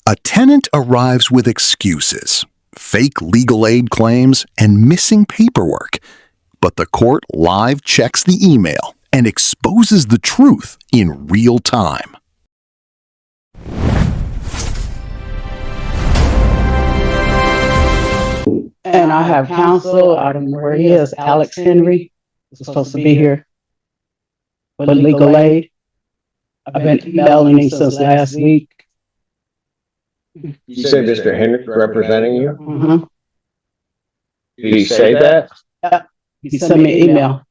A tenant arrives with excuses, fake legal aid claims, and missing paperwork. But the court live checks the email and exposes the truth in real time. And I have counsel, I don't know where he is, Alex Henry, is supposed to be here with legal aid. I've been emailing him since last week. You say Mr. Henry representing you? Mm-hmm. Did he say that? He sent me an email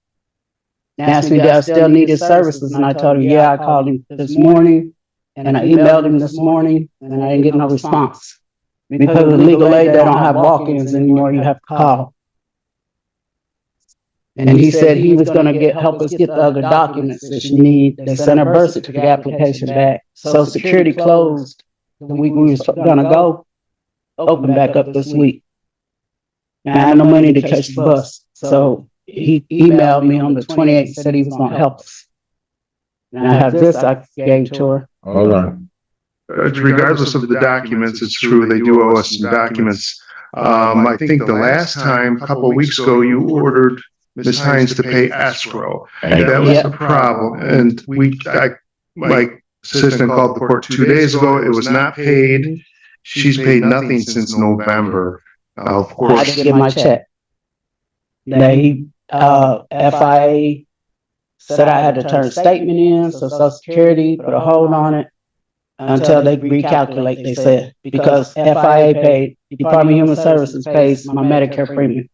and asked me, do I still need his services? And I told him, yeah, I called him this morning and I emailed him this morning and I didn't get no response. Because of legal aid, they don't have walk-ins anymore, you have to call. And he said he was going to help us get the other documents that you need. They sent a birth certificate application back. Social Security closed the week we were going to go, open back up this week. And I had no money to catch the bus. So he emailed me on the 28th, said he was going to help us. And I have this I gave to her. Hold on. Regardless of the documents, it's true, they do owe us some documents. I think the last time, a couple of weeks ago, you ordered Ms. Hines to pay escrow. That was the problem. And my assistant called the court 2 days ago. It was not paid. She's paid nothing since November. Of course, I didn't get my check. They FIA said I had to turn a statement in, so Social Security put a hold on it until they recalculate, they said, because FIA paid, Department of Human Services pays my Medicare premium.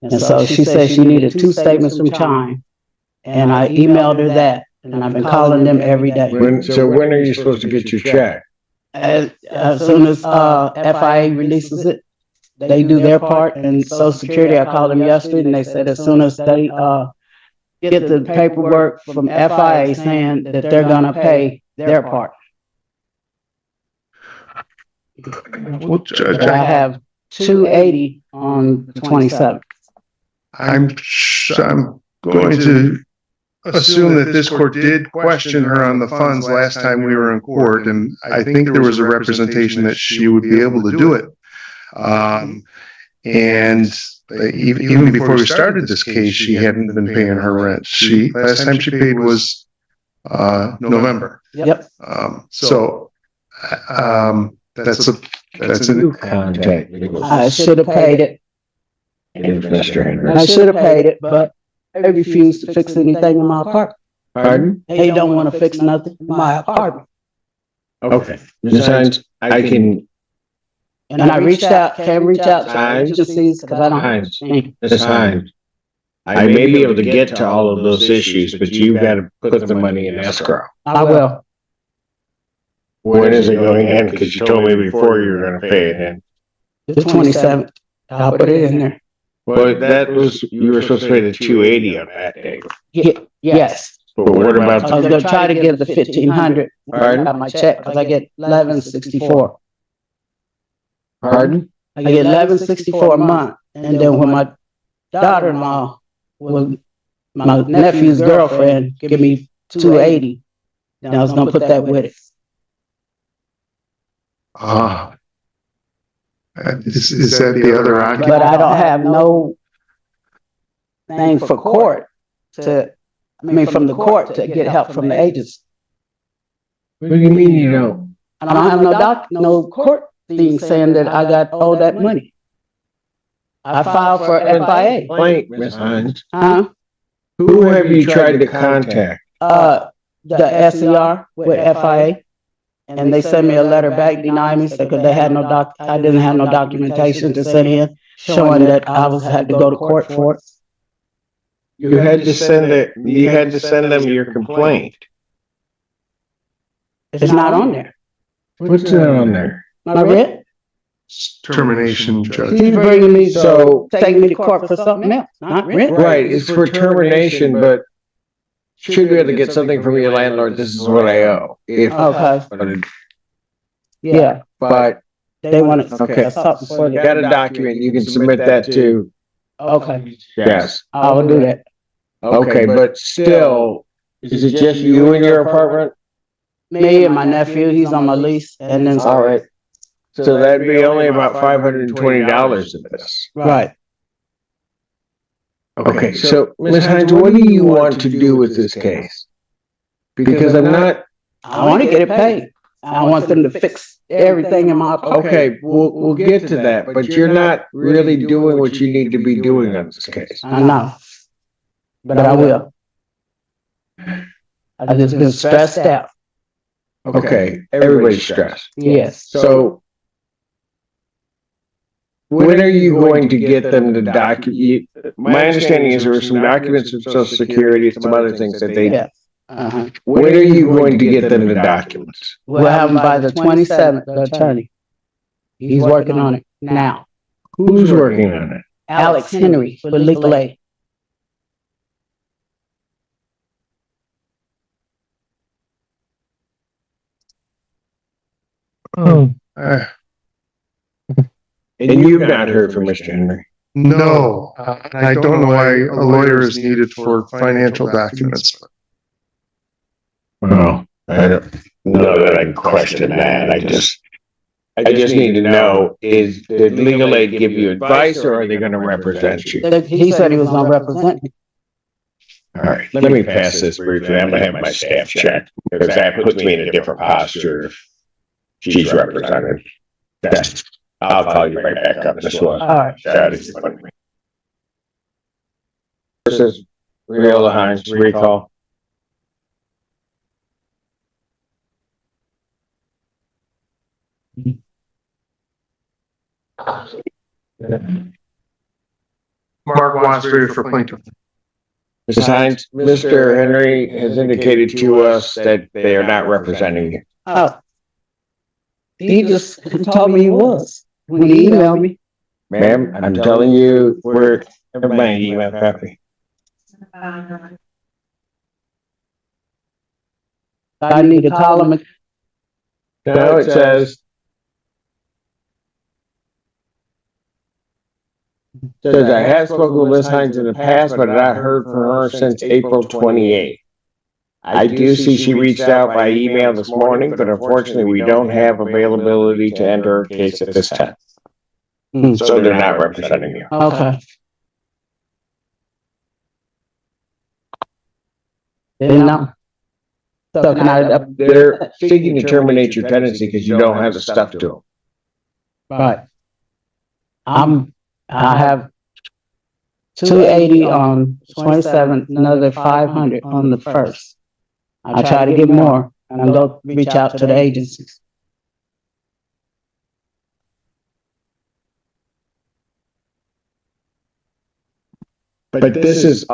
And so she said she needed 2 statements from Chime. And I emailed her that, and I've been calling them every day. So when are you supposed to get your check? As soon as FIA releases it, they do their part, and Social Security, I called them yesterday, and they said as soon as they get the paperwork from FIA saying that they're going to pay their part. well, Judge, I have 280 on the 27th. I'm going to assume that this court did question her on the funds last time we were in court, and I think there was a representation that she would be able to do it. And even before we started this case, she hadn't been paying her rent. Last time she paid was November. Yep. So that's a new Contact. I should have paid it. Mr. Henry. I should have paid it, but they refused to fix anything in my apartment. Pardon? They don't want to fix nothing in my apartment. Okay. Ms. Hines, I can. And I reached out, can't reach out to agencies because I don't. Hines, Ms. Hines, I may be able to get to all of those issues, but you've got to put the money in escrow. I will. When is it going in? Because you told me before you were going to pay it in. The 27th. I'll put it in there. Well, that was, you were supposed to pay the 280 on that day. Yes. But what about I was going to try to give the 1,500. Pardon? I got my check because I get 1164. Pardon? I get 1164 a month, and then when my daughter-in-law, my nephew's girlfriend, give me 280, then I was going to put that with it. Is that the other occupant? But I don't have no thing for court from the court to get help from the agency. What do you mean you don't? I don't have no court thing saying that I got all that money. I filed for FIA. Blank, Ms. Hines. Huh? Who have you tried to contact? The SCR with FIA. And they sent me a letter back denying me because they had I didn't have no documentation to send in showing that I had to go to court for it. You had to send them your complaint. It's not on there. What's that on there? My rent? Termination, Judge. She's bringing me take me to court for something else, not rent. Right, it's for termination, but should be able to get something from your landlord. This is what I owe. Okay. Yeah. But they want it. Okay. Got a document. You can submit that to. Okay. Yes. I will do that. Okay, but still, is it just you in your apartment? Me and my nephew, he's on my lease, and then All right. So that'd be only about $520 of this. right. Okay, so Ms. Hines, what do you want to do with this case? Because I'm not. I want to get it paid. I want them to fix everything in my. Okay, we'll get to that, but you're not really doing what you need to be doing on this case. I know, but I will. I've just been stressed out. Okay, everybody's stressed. Yes. So when are you going to get them to document? My understanding is there were some documents of Social Security, some other things that they. Yeah. When are you going to get them the documents? We'll have them by the 27th, the attorney. He's working on it now. Who's working on it? Alex Henry with legal aid. Uh, And you've not heard from Mr. Henry? no, I don't know why a lawyer is needed for financial documents. Well, I don't know that I can question that. I just need to know, did legal aid give you advice or are they going to represent you? He said he was going to represent me. All right, let me pass this briefly. I'm going to have my staff check because that puts me in a different posture if she's represented. I'll call you right back up this one. All right. This is Riola Hines recall. Mark Wasbury for plaintiff. Mrs. Hines, Mr. Henry has indicated to us that they are not representing you. Oh. He just told me he was when he emailed me. Ma'am, I'm telling you, we're my email copy. I need to call him. No, it says I have spoken with Ms. Hines in the past, but I've not heard from her since April 28th. I do see she reached out by email this morning, but unfortunately we don't have availability to enter a case at this time. So they're not representing you. Okay. Didn't know. So can I? They're seeking to terminate your tenancy because you don't have the stuff to them. Right. I have 280 on 27th, another 500 on the 1st. I'll try to get more and go reach out to the agencies. But this is,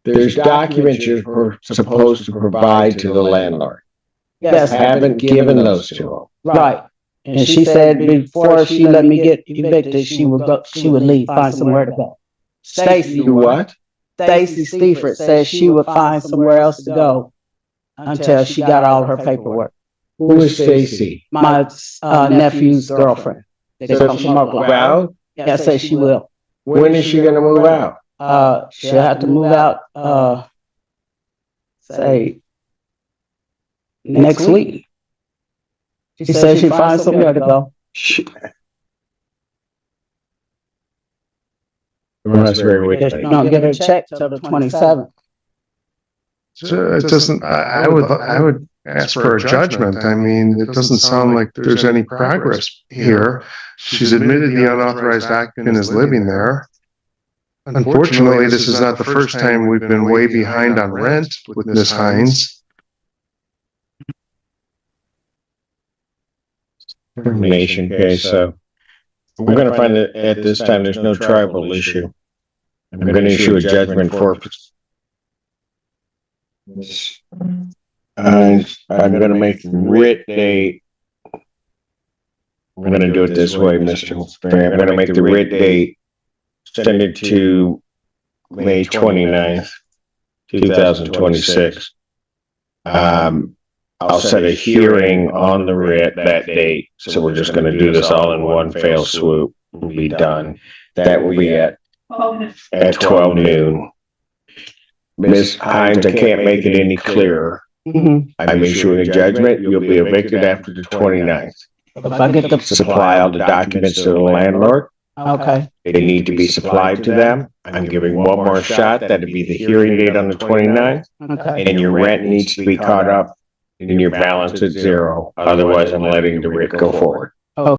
there's documents you're supposed to provide to the landlord. Yes. Haven't given those to them. Right. And she said before she let me get evicted, she would leave, find somewhere to go. Stacy. You what? Stacy Steifert said she would find somewhere else to go until she got all her paperwork. Who is Stacy? My nephew's girlfriend. They come from Oklahoma. Yeah, I said she will. When is she going to move out? She'll have to move out, say, next week. She said she'd find somewhere to go. That's very weird. Don't get her check till the 27th. So it doesn't, I would ask for a judgment. I mean, it doesn't sound like there's any progress here. She's admitted the unauthorized occupant is living there. Unfortunately, this is not the first time we've been way behind on rent with Ms. Hines. Termination case, so we're going to find that at this time there's no tribal issue. I'm going to issue a judgment forfeit. I'm going to make the writ date. I'm going to do it this way, Mr. Barry. I'm going to make the writ date, send it to May 29th, 2026. I'll set a hearing on the writ that date. So we're just going to do this all in one fell swoop and be done. That will be at 12 noon. Ms. Hines, I can't make it any clearer. Mhm. I'm issuing a judgment. You'll be evicted after the 29th. If I get the, Supply all the documents to the landlord. okay, They need to be supplied to them. I'm giving one more shot. That'd be the hearing date on the 29th. okay, And your rent needs to be caught up and your balance at zero. Otherwise, I'm letting the writ go forward.